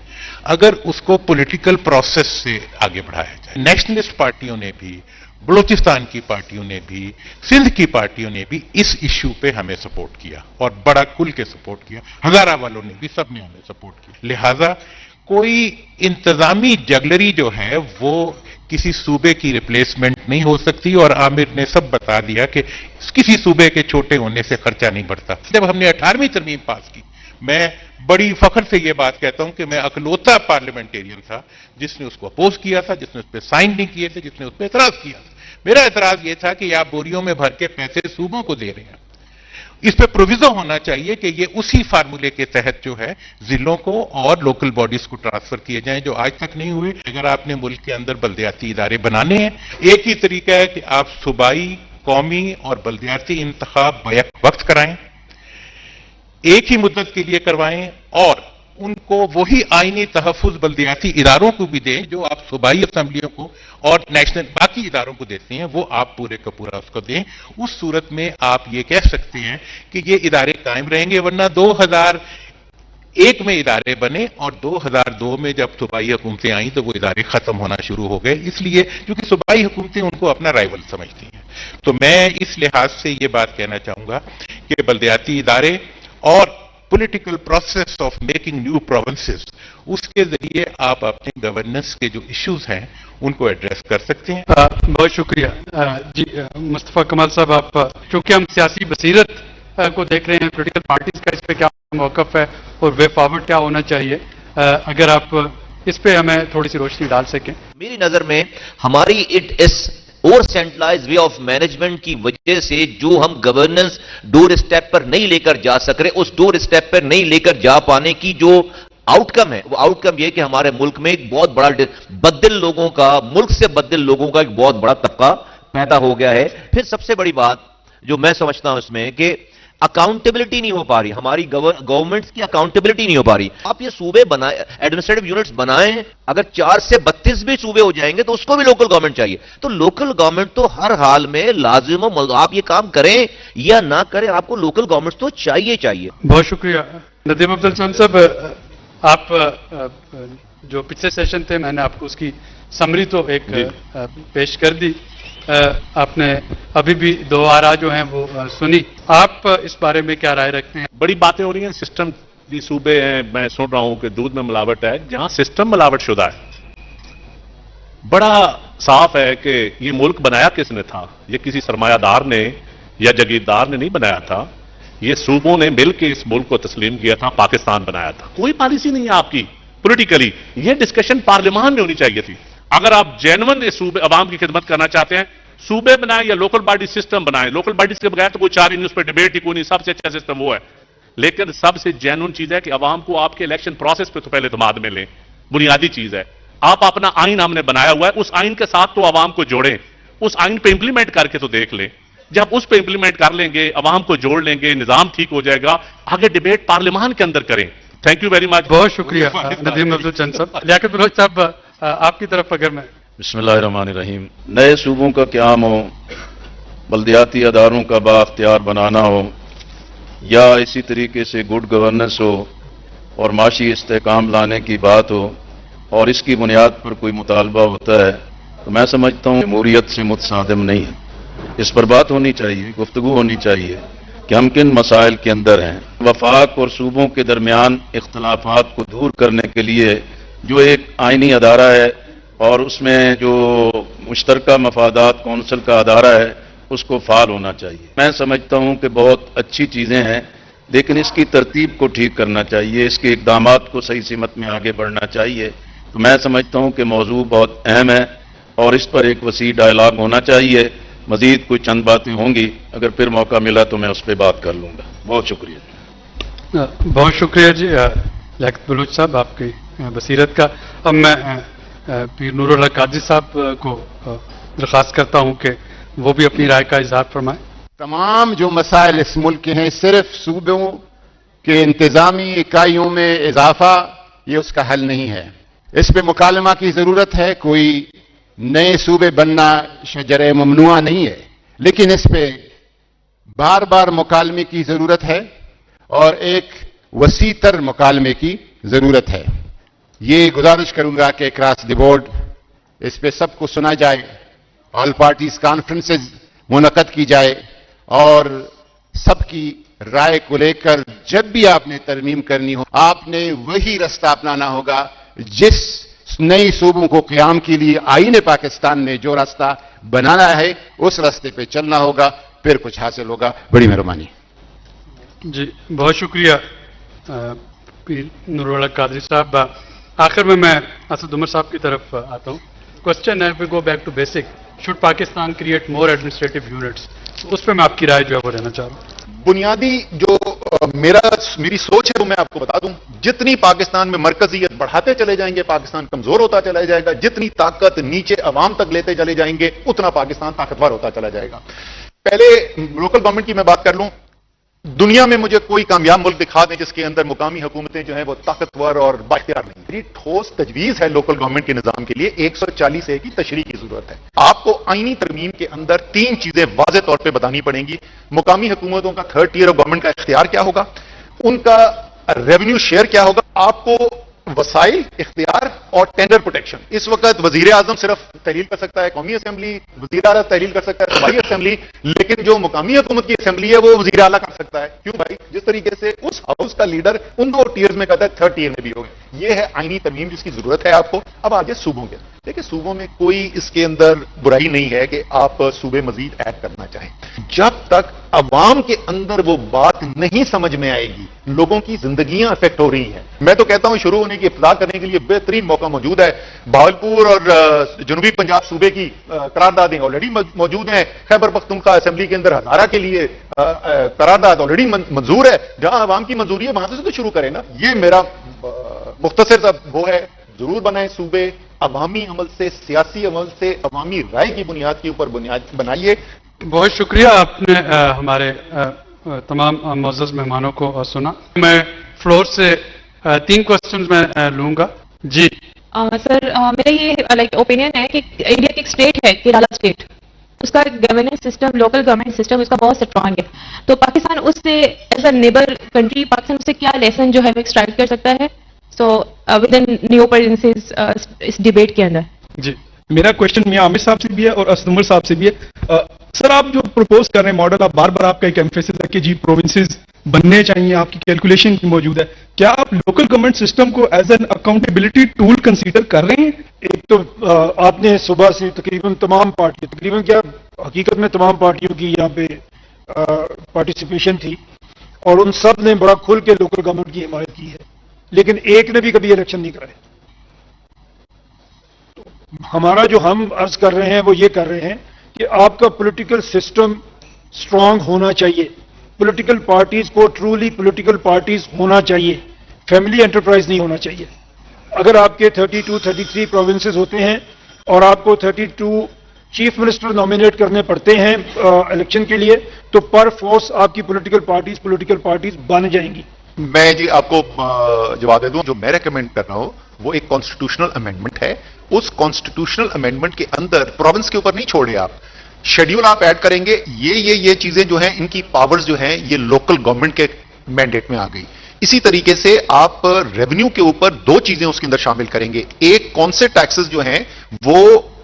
S9: अगर उसको पॉलिटिकल प्रोसेस से आगे बढ़ाया जाए। नेशनलिस्ट पार्टियों ने भी, बलूचिस्तान की पार्टियों ने भी, सिंध की पार्टियों ने भी इस इश्यू पे हमें सपोर्ट किया और बड़ा खुल के सपोर्ट किया। हजारा वालों ने भी, सबने हमें सपोर्ट किया। लिहाजा कोई इंतजामी जगलरी जो है वो किसी सूबे की रिप्लेसमेंट नहीं हो सकती और आमिर ने सब बता दिया कि किसी सूबे के छोटे होने से खर्चा नहीं बढ़ता। जब हमने 18वीं तरमीम पास की, मैं बड़ी फख्र से यह बात कहता हूं कि मैं अकलौता पार्लियामेंटेरियन था जिसने उसको अपोज किया था, जिसने उस पर साइन नहीं किए थे, जिसने उस पर एतराज किया था। मेरा एतराज यह था कि आप बोरियों में भर के पैसे सूबों को दे रहे हैं। इस पे प्रोविजो होना चाहिए कि ये उसी फार्मूले के तहत जो है जिलों को और लोकल बॉडीज को ट्रांसफर किए जाएं, जो आज तक नहीं हुए। अगर आपने मुल्क के अंदर बल्दियाती इदारे बनाने हैं, एक ही तरीका है कि आप सूबाई, कौमी और बल्दियाती इंतखाब बैक वक्त कराएं, एक ही मुद्दत के लिए करवाएं और उनको वही आईनी तहफ्फुज बल्दियाती इदारों को भी दें जो आप सूबाई असेंबलियों को और नेशनल बाकी इदारों को देते हैं, वो आप पूरे का पूरा उसको दें। उस सूरत में आप ये कह सकते हैं कि ये इदारे कायम रहेंगे, वरना 2001 में इदारे बने और 2002 में जब सूबाई हुकूमतें आई तो वो इदारे खत्म होना शुरू हो गए, इसलिए क्योंकि सूबाई हुकूमतें उनको अपना राइवल समझती हैं। तो मैं इस लिहाज से ये बात कहना चाहूंगा कि बल्दियाती इदारे और political process of making new provinces, उसके जरिए आप अपने गवर्नेंस के जो इश्यूज हैं उनको एड्रेस कर सकते हैं।
S2: बहुत शुक्रिया जी मुस्तफा कमाल साहब। आप चूंकि हम सियासी बसीरत को देख रहे हैं, पॉलिटिकल पार्टीज का इस पे क्या मौकफ है और वे फॉरवर्ड क्या होना चाहिए, अगर आप इस पे हमें थोड़ी सी रोशनी डाल सकें।
S3: मेरी नजर में हमारी इट इज और सेंट्रलाइज वे ऑफ मैनेजमेंट की वजह से जो हम गवर्नेंस डोर स्टेप पर नहीं लेकर जा सक रहे, उस डोर स्टेप पर नहीं लेकर जा पाने की जो आउटकम है, वो आउटकम यह कि हमारे मुल्क में एक बहुत बड़ा बददिल लोगों का, मुल्क से बददिल लोगों का एक बहुत बड़ा तबका पैदा हो गया है। फिर सबसे बड़ी बात जो मैं समझता हूं इसमें कि अकाउंटेबिलिटी नहीं हो पा रही, हमारी गवर्नमेंट्स की अकाउंटेबिलिटी नहीं हो पा रही। आप ये सूबे बनाए, एडमिनिस्ट्रेटिव यूनिट्स बनाएं, अगर 4 से 32 भी सूबे हो जाएंगे तो उसको भी लोकल गवर्नमेंट चाहिए। तो लोकल गवर्नमेंट तो हर हाल में लाजिम, आप ये काम करें या ना करें, आपको लोकल गवर्नमेंट तो चाहिए।
S2: बहुत शुक्रिया नदीम अफजल खान साहब। आप जो पिछले सेशन थे मैंने आपको उसकी समरी तो एक पेश कर दी, आपने अभी भी 2 आरा जो हैं वो सुनी। आप इस बारे में क्या राय रखते हैं?
S10: बड़ी बातें हो रही हैं, सिस्टम की सूबे हैं, मैं सुन रहा हूं कि दूध में मिलावट है। जहां सिस्टम मिलावट शुदा है, बड़ा साफ है कि ये मुल्क बनाया किसने था। ये किसी सरमायादार ने या जगीरदार ने नहीं बनाया था, ये सूबों ने मिलकर इस मुल्क को तस्लीम किया था, पाकिस्तान बनाया था। कोई पॉलिसी नहीं है आपकी पॉलिटिकली, ये डिस्कशन पार्लियामान में होनी चाहिए थी। अगर आप जेन्युइन इस सूबे अवाम की खिदमत करना चाहते हैं, सूबे बनाए या लोकल बॉडी सिस्टम बनाए। लोकल बॉडीज के बगैर तो कोई 4 न्यूज पर डिबेट ही कोई नहीं, सबसे अच्छा सिस्टम वो है। लेकिन सबसे जेन्युइन चीज है कि अवाम को आपके इलेक्शन प्रोसेस पे तो पहले एतमाद में लें, बुनियादी चीज है। आप अपना आइन हमने बनाया हुआ है, उस आइन के साथ तो अवाम को जोड़ें, उस आइन पे इंप्लीमेंट करके तो देख लें। जब उस पे इंप्लीमेंट कर लेंगे, अवाम को जोड़ लेंगे, निजाम ठीक हो जाएगा, आगे डिबेट पार्लियामान के अंदर करें। Thank you very much.
S2: बहुत शुक्रिया नदीम अफजल चंद साहब। लियाकत बलोच साहब, आपकी तरफ अगर मैं
S11: बिस्मिल्लाहिर्रहमानिर्रहीम। नए सूबों का क़याम हो, बल्दियाती अदारों का बाख्तियार बनाना हो, या इसी तरीके से गुड गवर्नेंस हो और माशी इस्तेहकाम लाने की बात हो और इसकी बुनियाद पर कोई मुतालबा होता है, तो मैं समझता हूँ जमहूरियत से मुतसादिम नहीं है। इस पर बात होनी चाहिए, गुफ्तगू होनी चाहिए कि हम किन मसाइल के अंदर हैं। वफाक और सूबों के दरमियान इख्तलाफात को दूर करने के लिए जो एक आइनी अदारा है और उसमें जो मुश्तरका मफादात कौंसिल का अदारा है उसको फाल होना चाहिए। मैं समझता हूं कि बहुत अच्छी चीजें हैं, लेकिन इसकी तरतीब को ठीक करना चाहिए, इसके इकदामात को सही सिमत में आगे बढ़ना चाहिए। तो मैं समझता हूं कि मौजू बहुत अहम है और इस पर एक वसी डायलॉग होना चाहिए। मजीद कोई चंद बातें होंगी, अगर फिर मौका मिला तो मैं उस पर बात कर लूंगा। बहुत शुक्रिया।
S2: बहुत शुक्रिया जी लियाकत बलोच साहब आपकी बसीरत का। अब मैं पीर नूरुल्लाह काजी साहब को दरख्वास्त करता हूं कि वो भी अपनी राय का इजहार फरमाएं।
S12: तमाम जो मसाइल इस मुल्क के हैं, सिर्फ सूबों के इंतजामी इकाइयों में इजाफा ये उसका हल नहीं है। इस पे मुकालमा की जरूरत है। कोई नए सूबे बनना शजर ममनुआ नहीं है, लेकिन इस पे बार बार मुकालमे की जरूरत है और एक वसी तर मुकालमे की जरूरत है। ये गुजारिश करूंगा कि क्रॉस द बोर्ड इस पे सबको सुना जाए, ऑल पार्टीज कॉन्फ्रेंसेज मुनक़द की जाए और सबकी राय को लेकर जब भी आपने तरमीम करनी हो आपने वही रास्ता अपनाना होगा जिस नई सूबों को क़याम के लिए आईन पाकिस्तान ने जो रास्ता बनाना है उस रास्ते पे चलना होगा, फिर कुछ हासिल होगा। बड़ी मेहरबानी।
S2: जी बहुत शुक्रिया पीर नूरुल हक कादरी साहब। आखिर में मैं असद उमर साहब की तरफ आता हूँ। क्वेश्चन है, we go back to basic, should Pakistan create more administrative units? उस पर मैं आपकी राय जो है वो लेना चाह रहा हूँ।
S9: बुनियादी जो मेरी सोच है वो मैं आपको बता दूं, जितनी पाकिस्तान में मरकजियत बढ़ाते चले जाएंगे पाकिस्तान कमजोर होता चला जाएगा, जितनी ताकत नीचे अवाम तक लेते चले जाएंगे उतना पाकिस्तान ताकतवर होता चला जाएगा। पहले लोकल गवर्नमेंट की मैं बात कर लूं, दुनिया में मुझे कोई कामयाब मुल्क दिखा दें जिसके अंदर मुकामी हुकूमतें जो हैं वो ताकतवर और बाख्तियार नहीं। बड़ी ठोस तजवीज है लोकल गवर्नमेंट के निजाम के लिए, 140A की तशरीह की जरूरत है। आपको आईनी तरमीम के अंदर 3 चीजें वाज़ेह तौर पर बतानी पड़ेंगी। मुकामी हुकूमतों का 3rd टियर ऑफ गवर्नमेंट का इख्तियार क्या होगा, उनका रेवेन्यू शेयर क्या होगा, आपको वसाइल, इख्तियार और टेंडर प्रोटेक्शन। इस वक्त वजीर आजम सिर्फ तहलील कर सकता है कौमी असेंबली, वजीर आला तहलील कर सकता है सूबाई असेंबली, लेकिन जो मुकामी हुकूमत की असेंबली है वो वजीर आला कर सकता है। क्यों भाई? जिस तरीके से उस हाउस का लीडर उन 2 टीयर्स में कहता है 3rd टियर में भी होगा। ये है आईनी तरमीम जिसकी जरूरत है आपको। अब आगे सूबों के, देखिए सूबों में कोई इसके अंदर बुराई नहीं है कि आप सूबे मजीद ऐड करना चाहें, जब तक अवाम के अंदर वो बात नहीं समझ में आएगी। लोगों की जिंदगियां अफेक्ट हो रही हैं। मैं तो कहता हूं शुरू होने की इब्तिदा करने के लिए बेहतरीन मौका मौजूद है। भावलपुर और जनूबी पंजाब सूबे की करारदादें ऑलरेडी मौजूद हैं। खैबर पख्तूनख्वा असेंबली के अंदर हजारा के लिए करारदाद ऑलरेडी मंजूर है। जहां अवाम की मंजूरी है वहां से तो शुरू करें ना। ये मेरा मुख्तसर सा वो है, जरूर बनाए सूबे अवामी अमल से, सियासी अमल से, अवामी राय की बुनियाद के ऊपर बुनियाद बनाइए।
S2: बहुत शुक्रिया, आपने हमारे तमाम मुअज़्ज़ज़ मेहमानों को सुना। मैं फ्लोर से 3 क्वेश्चन मैं लूंगा। जी
S13: सर, मेरा ये ओपिनियन है कि इंडिया की एक स्टेट है केरला स्टेट, उसका governance system, local government system उसका बहुत स्ट्रांग है। तो पाकिस्तान उससे as a neighbour country Pakistan उससे क्या लेसन जो है वो एक्सट्रैक्ट कर सकता है? So with in new presences इस डिबेट के अंदर।
S8: जी, मेरा क्वेश्चन मियां आमिर साहब से भी है और असद उमर साहब से भी है। सर, आप जो प्रपोज कर रहे हैं मॉडल, आप बार बार आपका एक एम्फेसिस है कि जी प्रोविंसेस बनने चाहिए, आपकी कैलकुलेशन की मौजूद है। क्या आप लोकल गवर्नमेंट सिस्टम को as an accountability tool consider कर रहे हैं? एक तो आपने सुबह से तकरीबन तमाम पार्टियों, तकरीबन क्या हकीकत में तमाम पार्टियों की यहाँ पे पार्टिसिपेशन थी और उन सब ने बड़ा खुल के लोकल गवर्नमेंट की हिमायत की है, लेकिन एक ने भी कभी इलेक्शन नहीं कराए। तो हमारा जो हम अर्ज कर रहे हैं वो ये कर रहे हैं कि आपका पॉलिटिकल सिस्टम स्ट्रांग होना चाहिए, पॉलिटिकल पार्टीज को ट्रूली पॉलिटिकल पार्टीज होना चाहिए, फैमिली एंटरप्राइज नहीं होना चाहिए। अगर आपके 32-33 प्रोविंसेस होते हैं और आपको 32 चीफ मिनिस्टर नॉमिनेट करने पड़ते हैं इलेक्शन के लिए, तो पर फोर्स आपकी पॉलिटिकल पार्टीज बन जाएंगी।
S9: मैं जी आपको जवाब दे दूं, जो मैं रेकमेंड कर रहा हूं वो एक कॉन्स्टिट्यूशनल अमेंडमेंट है। उस कॉन्स्टिट्यूशनल अमेंडमेंट के अंदर प्रोविंस के ऊपर नहीं छोड़े आप, शेड्यूल आप ऐड करेंगे, ये चीजें जो हैं इनकी पावर्स जो हैं ये लोकल गवर्नमेंट के मैंडेट में आ गई। इसी तरीके से आप रेवेन्यू के ऊपर 2 चीजें उसके अंदर शामिल करेंगे। एक, कौन से टैक्सेस जो हैं वो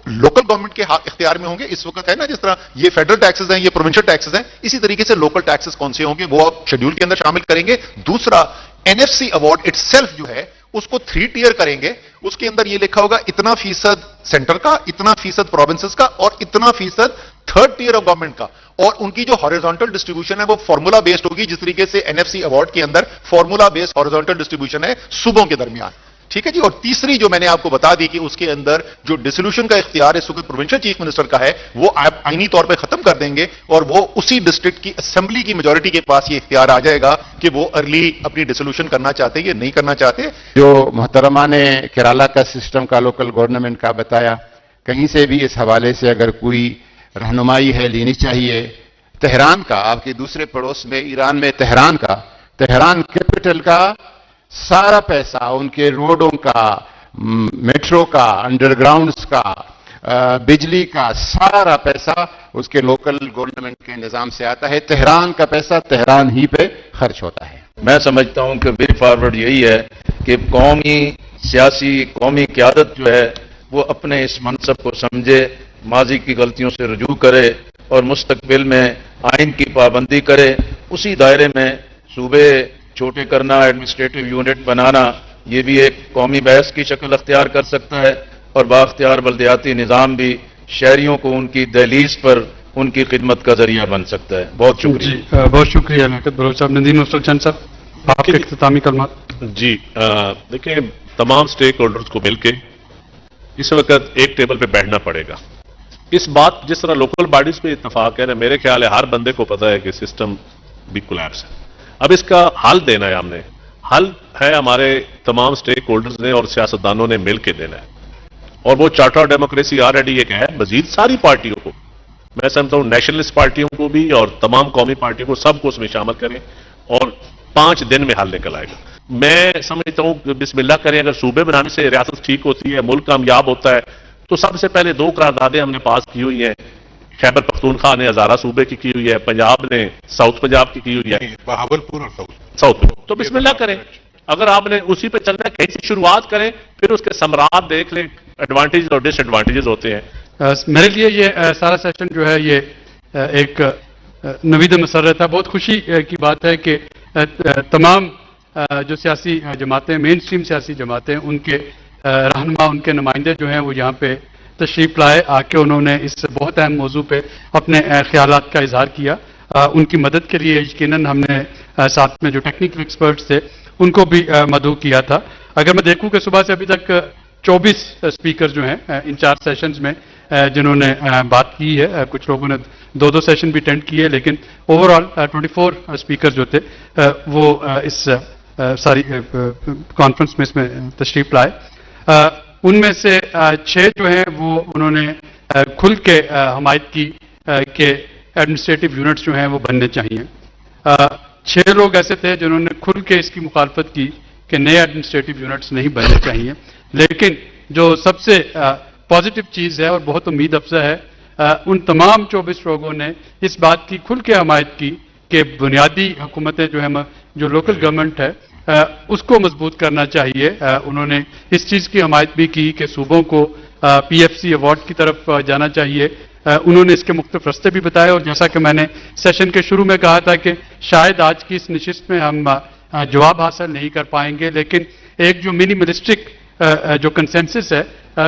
S9: लोकल गवर्नमेंट के इख्तियार में होंगे। इस वक्त है ना, जिस तरह ये फेडरल टैक्सेस हैं, ये प्रोविंशियल टैक्सेस हैं, इसी तरीके से लोकल टैक्सेस कौन से होंगे वो आप शेड्यूल के अंदर शामिल करेंगे। दूसरा, एनएफसी अवार्ड इटसेल्फ जो है उसको 3 टियर करेंगे। उसके अंदर ये लिखा होगा इतना फीसद सेंटर का, इतना फीसद प्रोविंसेस का और इतना फीसद 3rd टियर ऑफ गवर्नमेंट का। और उनकी जो हॉरिजॉन्टल डिस्ट्रीब्यूशन है वो फार्मूला बेस्ड होगी, जिस तरीके से एनएफसी अवार्ड के अंदर फार्मूला बेस्ड हॉरिजॉन्टल डिस्ट्रीब्यूशन है सूबों के दरमियान। ठीक है जी। और तीसरी जो मैंने आपको बता दी कि उसके अंदर जो डिसोल्यूशन का इख्तियार इस वक्त प्रोविंशियल चीफ मिनिस्टर का है वो आप आईनी तौर पे खत्म कर देंगे और वो उसी डिस्ट्रिक्ट की असेंबली की मेजॉरिटी के पास ये इख्तियार आ जाएगा कि वो अर्ली अपनी डिसोल्यूशन करना चाहते हैं या नहीं करना चाहते।
S12: जो मोहतरमा ने केरला का सिस्टम का, लोकल गवर्नमेंट का बताया, कहीं से भी इस हवाले से अगर कोई रहनुमाई है लेनी चाहिए। तेहरान का, आपके दूसरे पड़ोस में ईरान में तेहरान कैपिटल का सारा पैसा उनके रोडों का, मेट्रो का, अंडरग्राउंड्स का, बिजली का सारा पैसा उसके लोकल गवर्नमेंट के निजाम से आता है। तेहरान का पैसा तेहरान ही पे खर्च होता है।
S11: मैं समझता हूं कि वे फॉरवर्ड यही है कि कौमी सियासी कौमी क़यादत जो है वो अपने इस मनसब को समझे, माजी की गलतियों से रजू करे और मुस्तकबिल में आइन की पाबंदी करे। उसी दायरे में सूबे छोटे करना, एडमिनिस्ट्रेटिव यूनिट बनाना, ये भी एक कौमी बहस की शक्ल अख्तियार कर सकता है और बाख्तियार बल्दियाती निज़ाम भी शहरियों को उनकी दहलीज पर उनकी खिदमत का जरिया बन सकता है। बहुत शुक्रिया।
S2: बहुत शुक्रिया लियाकत बलोच साहब। नदीम मुफस्सल चंद साहब, आपके इख्तितामी कलमात।
S10: जी, देखिए, तमाम स्टेक होल्डर्स को मिलकर इस वक्त एक टेबल पे बैठना पड़ेगा। इस बात जिस तरह लोकल बॉडीज पे इत्तेफाक है ना, मेरे ख्याल है हर बंदे को पता है कि सिस्टम भी कोलैप्स है। अब इसका हल देना है, हमने हल है हमारे तमाम स्टेक होल्डर्स ने और सियासतदानों ने मिलकर देना है। और वो चार्टर ऑफ डेमोक्रेसी ऑलरेडी एक है, मजीद सारी पार्टियों को, मैं समझता हूं नेशनलिस्ट पार्टियों को भी और तमाम कौमी पार्टियों को, सबको उसमें शामिल करें और 5 दिन में हल निकल आएगा। मैं समझता हूं कि बिस्मिल्लाह करें, अगर सूबे बनाने से रियासत ठीक होती है, मुल्क कामयाब होता है, तो सबसे पहले 2 करारदादें हमने पास की हुई हैं। खैबर पख्तूनख्वा ने हजारा सूबे की हुई है, पंजाब ने साउथ पंजाब की हुई है,
S9: बहावलपुर और
S10: साउथ। तो बिस्मिल्लाह करें, अगर आपने उसी पे चलना है, कहीं से शुरुआत करें, फिर उसके समरात देख लें, एडवांटेज और डिसएडवांटेजेस होते हैं।
S2: मेरे लिए ये सारा सेशन जो है ये एक नवीद मसरत है। बहुत खुशी की बात है कि तमाम जो सियासी जमातें, मेन स्ट्रीम सियासी जमातें, उनके रहनुमा, उनके नुमाइंदे जो हैं वो यहाँ पे तशरीफ लाए, आके उन्होंने इस बहुत अहम मौजू पे अपने ख्यालात का इजहार किया। उनकी मदद के लिए यकीनन हमने साथ में जो टेक्निकल एक्सपर्ट्स थे उनको भी मदऊ किया था। अगर मैं देखूं कि सुबह से अभी तक 24 स्पीकर जो हैं इन 4 सेशंस में जिन्होंने बात की है, कुछ लोगों ने 2-2 सेशन भी अटेंड किए, लेकिन ओवरऑल 24 स्पीकर जो थे वो इस सारी कॉन्फ्रेंस में इसमें तशरीफ लाए। उनमें से 6 जो हैं वो उन्होंने खुल के हमायत की कि एडमिनिस्ट्रेटिव यूनिट्स जो हैं वो बनने चाहिए। 6 लोग ऐसे थे जिन्होंने खुल के इसकी मुखालफत की कि नए एडमिनिस्ट्रेटिव यूनिट्स नहीं बनने चाहिए। लेकिन जो सबसे पॉजिटिव चीज़ है और बहुत उम्मीद अफजा है, उन तमाम 24 लोगों ने इस बात की खुल के हमायत की कि बुनियादी हुकूमतें जो है, जो लोकल गवर्नमेंट है, उसको मजबूत करना चाहिए। उन्होंने इस चीज़ की हमायत भी की कि सूबों को PFC अवार्ड की तरफ जाना चाहिए। उन्होंने इसके मुख्तलिफ रास्ते भी बताए और जैसा कि मैंने सेशन के शुरू में कहा था कि शायद आज की इस नशिस्त में हम जवाब हासिल नहीं कर पाएंगे, लेकिन एक जो मिनिमलिस्टिक जो कंसेंसस है,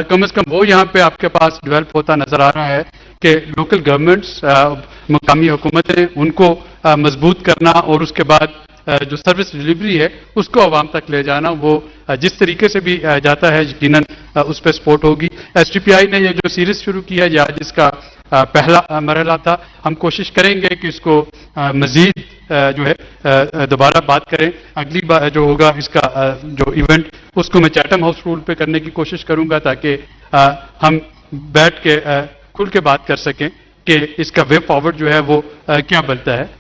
S2: कम से कम वो यहाँ पे आपके पास डेवलप होता नजर आ रहा है कि लोकल गवर्नमेंट्स, मकामी हुकूमतें, उनको मजबूत करना और उसके बाद जो सर्विस डिलीवरी है उसको आवाम तक ले जाना, वो जिस तरीके से भी जाता है यकीनन उस पर सपोर्ट होगी। STPI ने ये जो सीरीज शुरू की है, या जिसका पहला मरहला था, हम कोशिश करेंगे कि इसको मजीद जो है दोबारा बात करें। अगली बार जो होगा इसका जो इवेंट, उसको मैं चैटम हाउस रूल पे करने की कोशिश करूंगा ताकि हम बैठ के खुल के बात कर सकें कि इसका वे फॉरवर्ड जो है वो क्या बनता है।